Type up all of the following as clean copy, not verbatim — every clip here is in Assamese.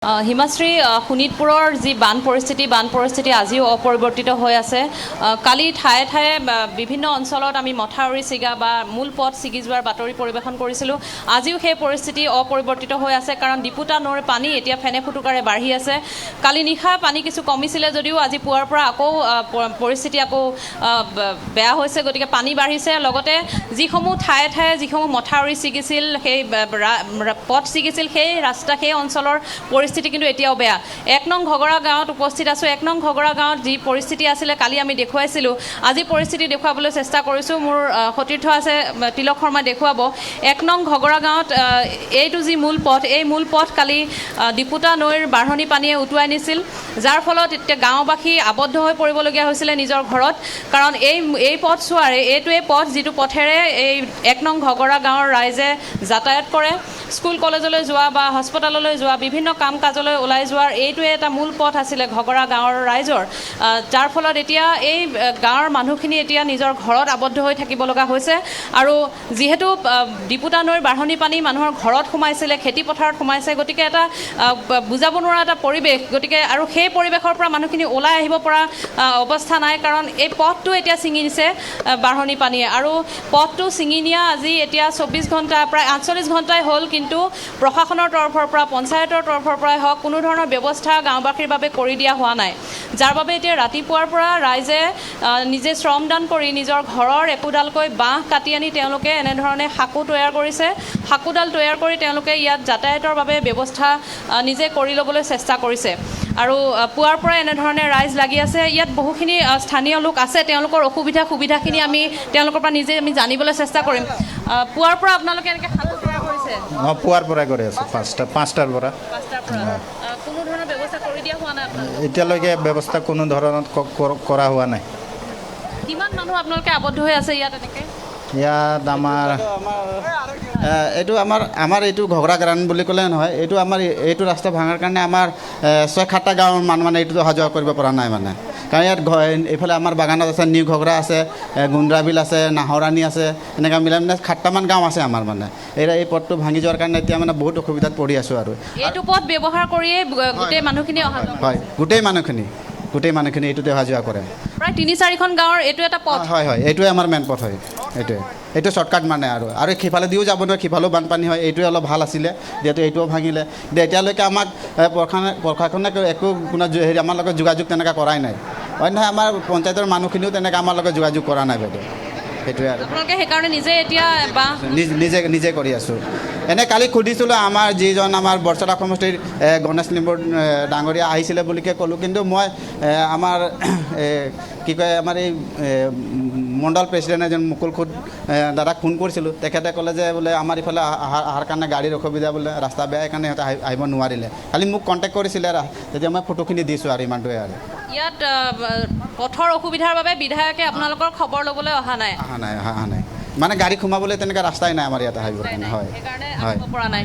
হিমাশ্ৰী শোণিতপুৰৰ যি বান পৰিস্থিতি আজিও অপৰিৱৰ্তিত হৈ আছে। কালি ঠায়ে ঠায়ে বিভিন্ন অঞ্চলত আমি মথাউৰি ছিগা বা মূল পথ ছিগি যোৱাৰ বাতৰি পৰিৱেশন কৰিছিলোঁ। আজিও সেই পৰিস্থিতি অপৰিৱৰ্তিত হৈ আছে, কাৰণ ডিপুতা নৈৰ পানী এতিয়া ফেনে ফুটুকাৰে বাঢ়ি আছে। কালি নিশা পানী কিছু কমিছিলে যদিও আজি পুৱাৰ পৰা আকৌ পৰিস্থিতি আকৌ বেয়া হৈছে। গতিকে পানী বাঢ়িছে, লগতে যিসমূহ ঠায়ে ঠায়ে যিসমূহ মথাউৰি ছিগিছিল, সেই পথ ছিগিছিল, সেই অঞ্চলৰ পৰিস্থিতি কিন্তু এতিয়াও বেয়া। ১ নং ঘগৰা গাঁৱত উপস্থিত আছোঁ। ১ নং ঘগৰা গাঁৱত যি পৰিস্থিতি আছিলে কালি আমি দেখুৱাইছিলোঁ, আজি পৰিস্থিতি দেখুৱাবলৈ চেষ্টা কৰিছোঁ। মোৰ সতীৰ্থ আছে তিলক শৰ্মাই দেখুৱাব। ১ নং ঘগৰা গাঁৱত এইটো যি মূল পথ, এই মূল পথ কালি ডিপুতা নৈৰ বাঢ়নি পানীয়ে উটুৱাই নিছিল, যাৰ ফলত এতিয়া গাঁওবাসী আবদ্ধ হৈ পৰিবলগীয়া হৈছিলে নিজৰ ঘৰত। কাৰণ এই পথছোৱাৰে এইটোৱে পথ যিটো পথেৰে এই ১ নং ঘগৰা গাঁৱৰ ৰাইজে যাতায়াত কৰে। স্কুল কলেজলৈ যোৱা বা হস্পিটেললৈ যোৱা, বিভিন্ন কাম কাজলৈ ওলাই যোৱাৰ এইটোৱে এটা মূল পথ আছিলে ঘগৰা গাঁৱৰ ৰাইজৰ, যাৰ ফলত এতিয়া এই গাঁৱৰ মানুহখিনি এতিয়া নিজৰ ঘৰত আবদ্ধ হৈ থাকিব লগা হৈছে। আৰু যিহেতু ডিপুতা নৈৰ বাঢ়নি পানী মানুহৰ ঘৰত সোমাইছিলে, খেতি পথাৰত সোমাইছে, গতিকে এটা বুজাব নোৱাৰা এটা পৰিৱেশ। গতিকে আৰু সেই পৰিৱেশৰ পৰা মানুহখিনি ওলাই আহিব পৰা অৱস্থা নাই, কাৰণ এই পথটো এতিয়া ছিঙি নিছে বাঢ়নি পানীয়ে। আৰু পথটো ছিঙি নিয়া আজি এতিয়া ২৪ ঘণ্টা, প্ৰায় ৪৮ ঘণ্টাই হ'ল, কিন্তু প্ৰশাসনৰ তৰফৰ পৰা, পঞ্চায়তৰ তৰফৰ পৰাই হওক, কোনো ধৰণৰ ব্যৱস্থা গাঁওবাসীৰ বাবে কৰি দিয়া হোৱা নাই, যাৰ বাবে এতিয়া ৰাতিপুৱাৰ পৰা ৰাইজে নিজে শ্ৰমদান কৰি নিজৰ ঘৰৰ একোডালকৈ বাঁহ কাটি আনি তেওঁলোকে এনেধৰণে সাঁকো তৈয়াৰ কৰিছে। সাঁকোডাল তৈয়াৰ কৰি তেওঁলোকে ইয়াত যাতায়াতৰ বাবে ব্যৱস্থা নিজে কৰি ল'বলৈ চেষ্টা কৰিছে। আৰু পুৱাৰ পৰা এনেধৰণে ৰাইজ লাগি আছে। ইয়াত বহুখিনি স্থানীয় লোক আছে, তেওঁলোকৰ সুবিধাখিনি আমি তেওঁলোকৰ পৰা নিজে আমি জানিবলৈ চেষ্টা কৰিম। পুৱাৰ পৰা আপোনালোকে এনেকৈ সাঁকো তৈয়াৰ কৰিছে? পুৱাৰ পৰাই কৰি আছোঁ, ৫টাৰ পৰা। কোনো ধৰণৰ ব্যৱস্থা কৰি দিয়া হোৱা নাই? এতিয়ালৈকে ব্যৱস্থা কোনো ধৰণত কৰা হোৱা নাই। কিমান মানুহ আপোনালোকে আবদ্ধ হৈ আছে ইয়াত? এনেকৈ ইয়াত আমাৰ এইটো ঘগৰা গ্ৰাউণ্ড বুলি ক'লে নহয়, এইটো ৰাস্তা ভঙাৰ কাৰণে আমাৰ ৬-৭টা গাঁৱৰ মানুহ মানে এইটো অহা যোৱা কৰিব পৰা নাই মানে। কাৰণ ইয়াত এইফালে আমাৰ বাগানত আছে, নিউ ঘগৰা আছে, গুণ্ড্ৰাবিল আছে, নাহৰাণী আছে, এনেকৈ মিলাই মানে ৭টামান গাঁও আছে আমাৰ মানে। এই পথটো ভাঙি যোৱাৰ কাৰণে এতিয়া মানে বহুত অসুবিধাত পৰি আছোঁ। আৰু এইটো পথ ব্যৱহাৰ কৰিয়ে গোটেই মানুহখিনি অহা যোৱা? হয়, গোটেই মানুহখিনি এইটোতে অহা যোৱা কৰে। প্ৰায় ৩-৪খন গাঁৱৰ এইটো এটা পথ? হয়, এইটোৱে আমাৰ মেইন পথ হয়। এইটো শ্বৰ্টকাট মানে আৰু সিফালে দিও যাব নোৱাৰে, সিফালেও বানপানী হয়। এইটোৱে অলপ ভাল আছিলে, যিহেতু এইটোও ভাঙিলে। এতিয়ালৈকে আমাক প্ৰশাসনে একো কোনো আমাৰ লগত যোগাযোগ তেনেকৈ কৰাই নাই। অন্যথা আমাৰ পঞ্চায়তৰ মানুহখিনিও তেনেকৈ আমাৰ লগত যোগাযোগ কৰা নাই বাইদেউ। সেইটোৱে আৰু আপোনালোকে সেইকাৰণে নিজে কৰি আছোঁ। এনে কালি সুধিছিলোঁ আমাৰ যিজন আমাৰ বৰচলা সমষ্টিৰ গণেশ লিম্বু ডাঙৰীয়া আহিছিলে বুলিকে ক'লোঁ, কিন্তু মই আমাৰ আমাৰ এই মণ্ডল প্ৰেচিডেণ্ট এজন মুকুল খুদ দাদাক ফোন কৰিছিলোঁ। তেখেতে ক'লে যে বোলে আমাৰ ইফালে অহাৰ কাৰণে গাড়ীৰ অসুবিধা, বোলে ৰাস্তা বেয়া, সেইকাৰণে সিহঁতে আহিব নোৱাৰিলে। খালি মোক কণ্টেক্ট কৰিছিলে, তেতিয়া মই ফটোখিনি দিছোঁ আৰু ইমানটোৱে। আৰু ইয়াত পথৰ অসুবিধাৰ বাবে বিধায়কে আপোনালোকৰ খবৰ ল'বলৈ অহা নাই? মানে গাড়ী সোমাবলৈ তেনেকৈ ৰাস্তাই নাই আমাৰ ইয়াত আহিবৰ কাৰণে। সেইকাৰণে আহিব পৰা নাই।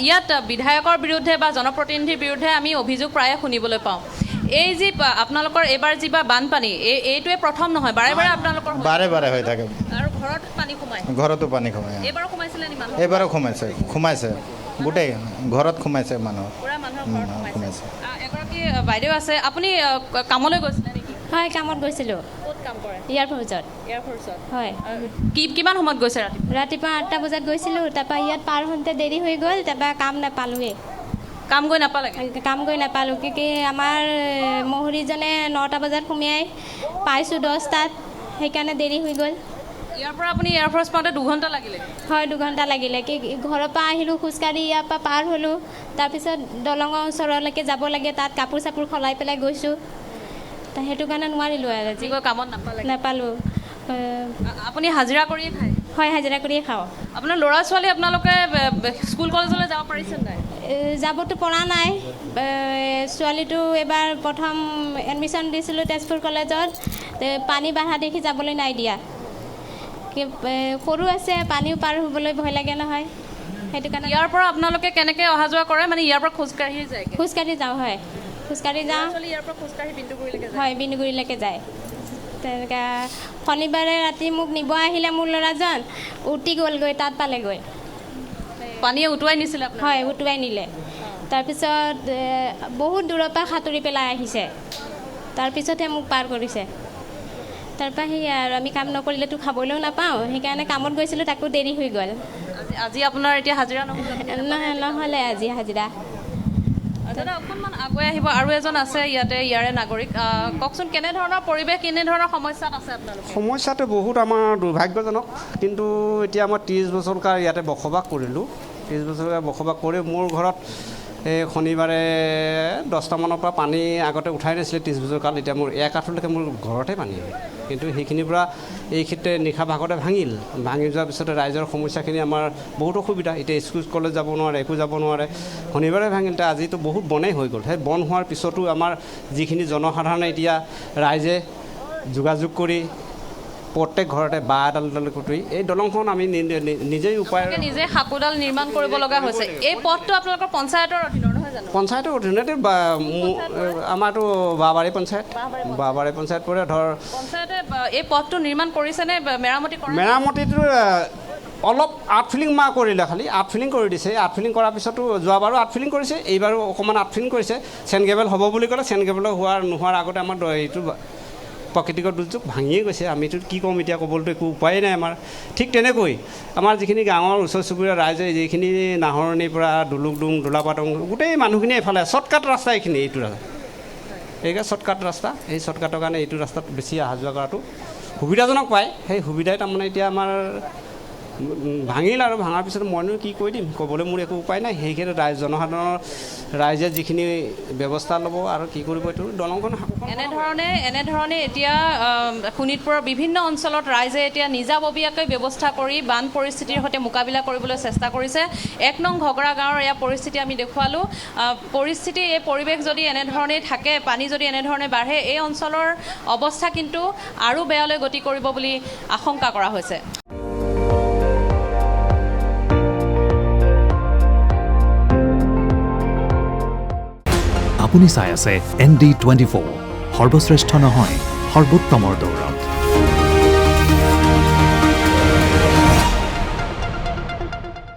ইয়াত বিধায়কৰ বিৰুদ্ধে বা জনপ্ৰতিনিধিৰ বিৰুদ্ধে আমি অভিযোগ প্ৰায়ে শুনিবলৈ পাওঁ। এই যি আপোনালোকৰ এইবাৰ যি বানপানী, এইটোৱে প্ৰথম নহয়, বাৰে আপোনালোকৰ বাৰে হৈ থাকে। আৰু ঘৰতো পানী সোমায়? ঘৰতো পানী সোমায়। এইবাৰো সোমাইছিলে নি মানুহ? এইবাৰো সোমাইছে গোটেই ঘৰত সোমাইছে মানুহ, পুৰা মানুহৰ ঘৰত সোমাইছে। এগৰাকী বাইদেউ আছে, আপুনি কামলৈ গৈছিলে নেকি? হয়, কামত গৈছিলোঁ। ক'ত কাম কৰে? এয়াৰফ'ৰ্চত। হয়। কিমান সময়ত গৈছে? ৰাতিপুৱা ৮টা বজাত গৈছিলোঁ। তাৰপৰা ইয়াত পাৰ হওঁতে দেৰি হৈ গ'ল, তাৰপৰা কাম নাপালোঁগৈ। কাম গৈ নাপালোঁ কি আমাৰ মহুৰীজনে 9টা বজাত সোমাই পাইছোঁ 10টাত, সেইকাৰণে দেৰি হৈ গ'ল। ইয়াৰ পৰা আপুনি এয়াৰফ'ৰ্চ পাওঁতে 2 ঘণ্টা লাগিলে? হয়, 2 ঘণ্টা লাগিলে। ঘৰৰ পৰা আহিলোঁ, খোজকাঢ়ি ইয়াৰ পৰা পাৰ হ'লোঁ। তাৰপিছত দলঙৰ ওচৰলৈকে যাব লাগে, তাত কাপোৰ চাপোৰ সলাই পেলাই গৈছোঁ। সেইটো কাৰণে নোৱাৰিলোঁ আৰু আজি কামত নাপালোঁ। আপুনি হাজিৰা কৰিয়ে খায়? হয়, হাজিৰা কৰিয়ে খাওঁ। আপোনাৰ ল'ৰা ছোৱালী আপোনালোকে স্কুল কলেজলৈ যাব পাৰিছে নাই? যাবতো পৰা নাই। ছোৱালীটো এবাৰ প্ৰথম এডমিশ্যন দিছিলোঁ তেজপুৰ কলেজত, পানী বাঢ়া দেখি যাবলৈ নাই দিয়া। সৰু আছে, পানীও পাৰ হ'বলৈ ভয় লাগে নহয়, সেইটো কাৰণে। ইয়াৰ পৰা আপোনালোকে কেনেকৈ অহা যোৱা কৰে? মানে ইয়াৰ পৰা খোজকাঢ়ি যায়? খোজকাঢ়ি যাওঁ। হয়, খোজকাঢ়ি যাওঁ। ইয়াৰ পৰা খোজকাঢ়ি বিন্দুগুৰিলৈকে যায়? হয়, বিন্দুগুৰিলৈকে যায়। তেনেকৈ শনিবাৰে ৰাতি মোক নিব আহিলে মোৰ ল'ৰাজন, উটি গ'লগৈ, তাত পালেগৈ। পানীয়ে উটুৱাই নিছিলে? হয়, উটুৱাই নিলে। তাৰপিছত বহুত দূৰৰ পৰা সাঁতুৰি পেলাই আহিছে, তাৰপিছতহে মোক পাৰ কৰিছে। তাৰপৰা সেয়া আৰু আমি কাম নকৰিলেতো খাবলৈও নাপাওঁ, সেইকাৰণে কামত গৈছিলোঁ, তাকো দেৰি হৈ গ'ল। আজি আপোনাৰ এতিয়া হাজিৰা নহ'লে আজি হাজিৰা। দাদা অকণমান আগুৱাই আহিব, আৰু এজন আছে ইয়াতে ইয়াৰে নাগৰিক। কওকচোন কেনেধৰণৰ পৰিৱেশ, কেনেধৰণৰ সমস্যাত আছে আপোনালোকে? সমস্যাটো বহুত আমাৰ দুৰ্ভাগ্যজনক, কিন্তু এতিয়া মই 30 বছৰকৈ ইয়াতে বসবাস কৰিলোঁ। 30 বছৰকৈ বসবাস কৰি মোৰ ঘৰত এই শনিবাৰে 10টামানৰ পৰা পানী আগতে উঠাই নাছিলে 30 বছৰ কাল, এতিয়া মোৰ 1 আঁঠুলৈকে মোৰ ঘৰতে পানী হয়। কিন্তু সেইখিনিৰ পৰা এই ক্ষেত্ৰে নিশা ভাগতে ভাঙি যোৱাৰ পিছতে ৰাইজৰ সমস্যাখিনি আমাৰ বহুত অসুবিধা। এতিয়া স্কুল কলেজ যাব নোৱাৰে, একো যাব নোৱাৰে, শনিবাৰে ভাঙিল। এতিয়া আজিতো বহুত বনেই হৈ গ'ল। সেই বন হোৱাৰ পিছতো আমাৰ যিখিনি জনসাধাৰণে এতিয়া ৰাইজে যোগাযোগ কৰি প্ৰত্যেক ঘৰতে বাঁহ এডাল কৰি এই দলংখন আমি নিজেই নিজে সাঁকোডাল নিৰ্মাণ কৰিব লগা হৈছে। এই পথটো আপোনালোকৰ পঞ্চায়তৰ অধীনৰ নহয় জানো? পঞ্চায়তৰ অধীনতে আমাৰতো বাবাৰী পঞ্চায়ত পৰে। ধৰ পঞ্চায়তে এই পথটো নিৰ্মাণ কৰিছেনে মেৰামতি কৰে? মেৰামতিটো অলপ আৰ্টফিলিং কৰিলে, খালি আৰ্টফিলিং কৰি দিছে। আৰ্টফিলিং কৰাৰ পিছতো যোৱাবাৰো আৰ্টফিলিং কৰিছে, এইবাৰো অকণমান আৰ্টফিলিং কৰিছে। চেন গেবেল হ'ব বুলি ক'লে, চেন গেবেল নোহোৱাৰ আগতে আমাৰ এইটো প্ৰাকৃতিক দুৰ্যোগ ভাঙিয়ে গৈছে। আমিতো কি ক'ম এতিয়া, ক'বলৈতো একো উপায়েই নাই আমাৰ। ঠিক তেনেকৈ আমাৰ যিখিনি গাঁৱৰ ওচৰ চুবুৰীয়া ৰাইজে যিখিনি নাহৰণিৰ পৰা দুলুকডুং, দোলাপাটং, গোটেই মানুহখিনি এইফালে শ্বৰ্টকাট ৰাস্তা, এইখিনি এইটো ৰাস্তা, এইকে শ্বৰ্টকাট ৰাস্তা। এই শ্বৰ্টকাটৰ কাৰণে এইটো ৰাস্তাত বেছি অহা যোৱা কৰাটো সুবিধাজনক পায়। সেই সুবিধাই তাৰমানে এতিয়া আমাৰ ভাঙিল, আৰু ভাঙাৰ পিছত মইনো কি কৈ দিম, ক'বলৈ মোৰ একো উপায় নাই। সেইখিনি জনসাধাৰণৰ ৰাইজে যিখিনি ব্যৱস্থা ল'ব আৰু কি কৰিব, এইটো দলংখন এনেধৰণে এতিয়া শোণিতপুৰৰ বিভিন্ন অঞ্চলত ৰাইজে এতিয়া নিজাববীয়াকৈ ব্যৱস্থা কৰি বান পৰিস্থিতিৰ সৈতে মোকাবিলা কৰিবলৈ চেষ্টা কৰিছে। 1 নং ঘগৰা গাঁৱৰ এয়া পৰিস্থিতি আমি দেখুৱালোঁ। এই পৰিৱেশ যদি এনেধৰণেই থাকে, পানী যদি এনেধৰণে বাঢ়ে, এই অঞ্চলৰ অৱস্থা কিন্তু আৰু বেয়ালৈ গতি কৰিব বুলি আশংকা কৰা হৈছে। আপুনি চাই আছে ND24, সৰ্বশ্ৰেষ্ঠ নহয়, সৰ্বোত্তমৰ দৌৰত।